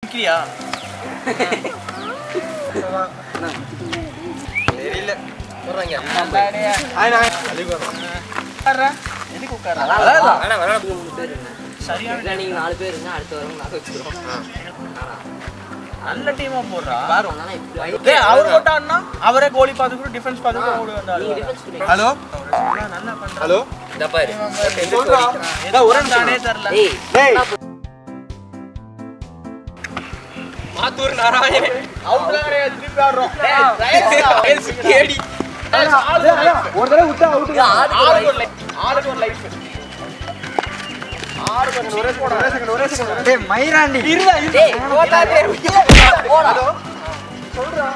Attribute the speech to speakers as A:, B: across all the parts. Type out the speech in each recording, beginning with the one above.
A: நிக்கிறியா? தெரியல. போறாங்க. ஆயினா. உட்கார்றா. எதுக்கு உட்கார்றா? அதான். வேணா வேணா பேர் என்ன? சரியான நீங்க 4 பேர் இருங்க அடுத்த வாரம் நாங்க வெச்சுறோம். நல்ல டீமா போடுறா. பாரு. டேய் அவர் போட்டான்னா அவரே கோலி பாத்துக்கு டிஃபென்ஸ் பாத்துக்கு ஓடி வந்தாரு. ஹலோ. நல்லா பண்றா. ஹலோ. இத பாரு. சொல்றா. ஏதோ ஒரே தானே தெரியல. டேய். மாத்தூர் நாராயணே அவுட்லாரே திருப்பி ஆடுறோம். டேய் கேடி. ஒரு தடவை விட்டா அவுட். ஆளுக்கு ஒரு லைஃப். ஒரே செகண்ட். டேய் மைராண்டி. இருடா. டேய் போடாதே. போடா. சொல்றா.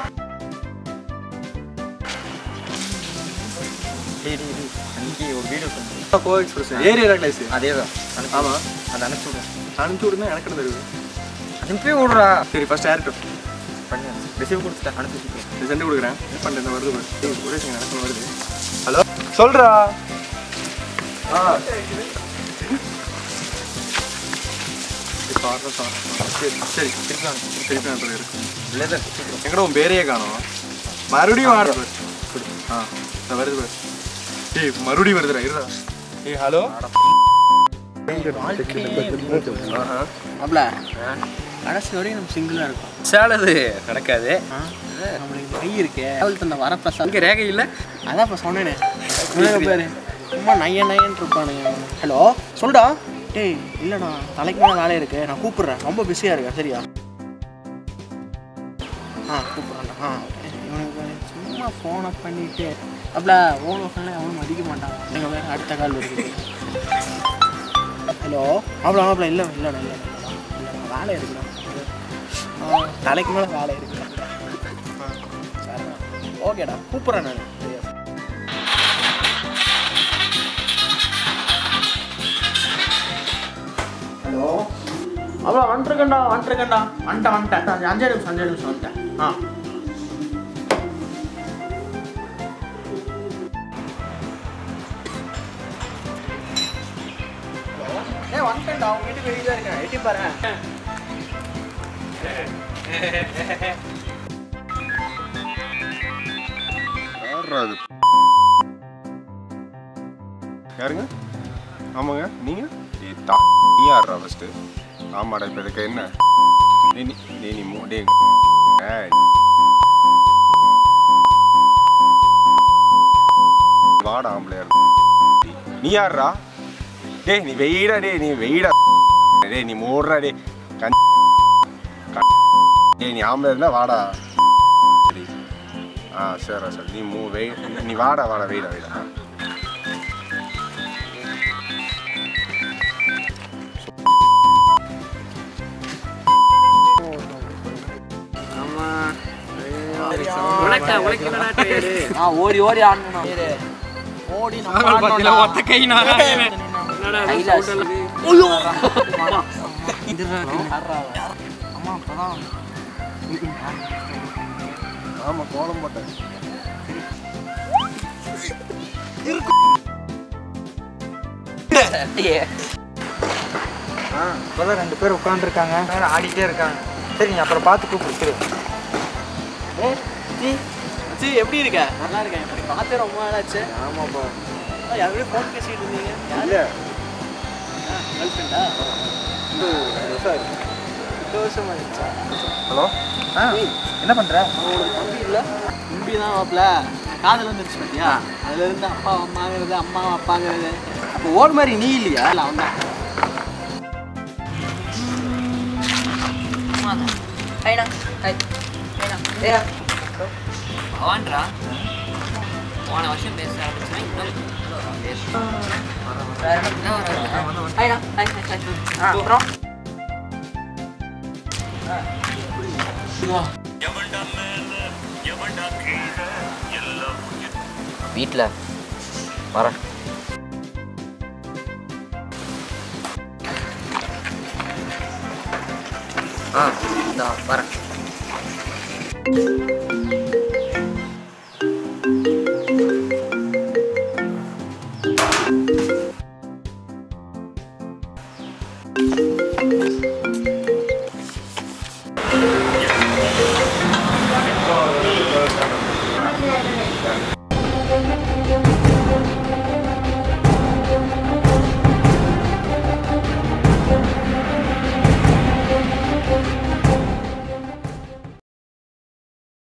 A: டேய் அன்னைக்கு ஒரு வீடியோ பண்ணேன். கோ எக்ஸ்பிரஸ் ஏரியா கிளாஸ் அதேதான். ஆமா அத அனுப்பிச்சு விடுனா எனக்கு தெரியும். அனுப்பி விடுறா. சரி ஃபர்ஸ்ட் ஏர்டெல் பண்ணி ரிசீவ் கொடுத்துட்டேன். அனுப்பி சென்ட் கொடுக்குறேன். பண்ண இந்த வருது பாரு. ஒரே செகண்ட் எனக்கு வருது. ஹலோ சொல்றா. சரி திருப்பி அனுப்புறது இருக்கு. இல்லை எங்கடா உன் பேரையே காணும். மறுபடியும் ஆடுறது. வருது பாரு. ஏய் மறுபடியும் வருதுடா. இருடா. ஏய் ஹலோ அப்பல கடைசி வரையும் நம்ம சிங்கிளா இருக்கும். சேலது நடக்காது. நம்மளுக்கு மை இருக்கு. அந்த வரப்பிரசாத் இங்கே ரேகை இல்லை. அதான் இப்போ சொன்னேனே பேரு சும்மா நையன்னு இருப்பானுங்க. ஹலோ சொல்டா. டேய் இல்லைண்ணா தலைக்கு மேலே வேலையை இருக்கு. நான் கூப்பிட்றேன். ரொம்ப பிஸியாக இருக்கேன். சரியா? கூப்பிட்றேன்டா. இவனுக்கு சும்மா ஃபோனை பண்ணிட்டு அப்பல ஓன் ஃபோனில் அவனும் மதிக்க மாட்டான். நீங்கள் வேறு அடுத்த கால் வருது. ஹலோ அவ்வளோ இல்லைண்ணா வேலை இருக்குண்ணா. தலைக்கு மேலே வேலை இருக்குண்ணா. சரிண்ணா ஓகேடா கூப்பிட்றேன் நான். ஹலோ அவ்வளோ வந்துருக்கேன்டா வந்துட்டேன். 5 நிமிஷம் வந்துட்டேன். வந்துட்டேன்டா. உங்க வீட்டுக்கு வெளியே தான் இருக்கேன். எட்டி பாரு.
B: யாருங்க? ஆமாங்க நீங்க நீ யாரா ஃபர்ஸ்ட்? ஆமாடா இப்போ இதுக்கு என்ன நீ மூடே வாடா ஆம்பளையா நீ யாரா? டேய் நீ வெயிடா. டேய் நீ மூடுறா. டேய் நீ ஆம்பளை இருந்தா வாடா. சரி நீ வாடா வெயிடா.
A: ஓடி ஆடணும். ஓடி ஒத்த கை
B: ஆமா கோலம் போட்டேன்.
A: இப்போதான் 2 பேர் உட்காந்துருக்காங்க. ஆடிட்டே இருக்காங்க. சரி நீ அப்புறம் பார்த்து கூப்பிடு. எப்படி இருக்க? நல்லா இருக்கேன். பார்த்து ரொம்ப நாளாச்சு. ஆமாப்பா. யாருமே ஃபோன் பேசிட்டு இருந்தீங்க.
B: இல்லை
A: கேர்ள் ஃப்ரெண்டா? 2 வருஷம் ஆயிடுச்சா?
B: ஹலோ
A: என்ன பண்ணுற? அவங்களுக்கு தம்பி இல்லை. தம்பி தான் வாப்பில் காதல் வந்துருச்சு பார்த்தியா? அதுலேருந்து அப்பா அம்மாங்கிறது அம்மா அப்பாங்கிறது. அப்போ ஓடு மாதிரி நீ இல்லையா? இல்லை அவன் தான்.
C: பவான்ரா போன வருஷம் பேச ஆரம்பிச்சுன்னா இன்னும் வீட்டில் வரேன். வரேன்.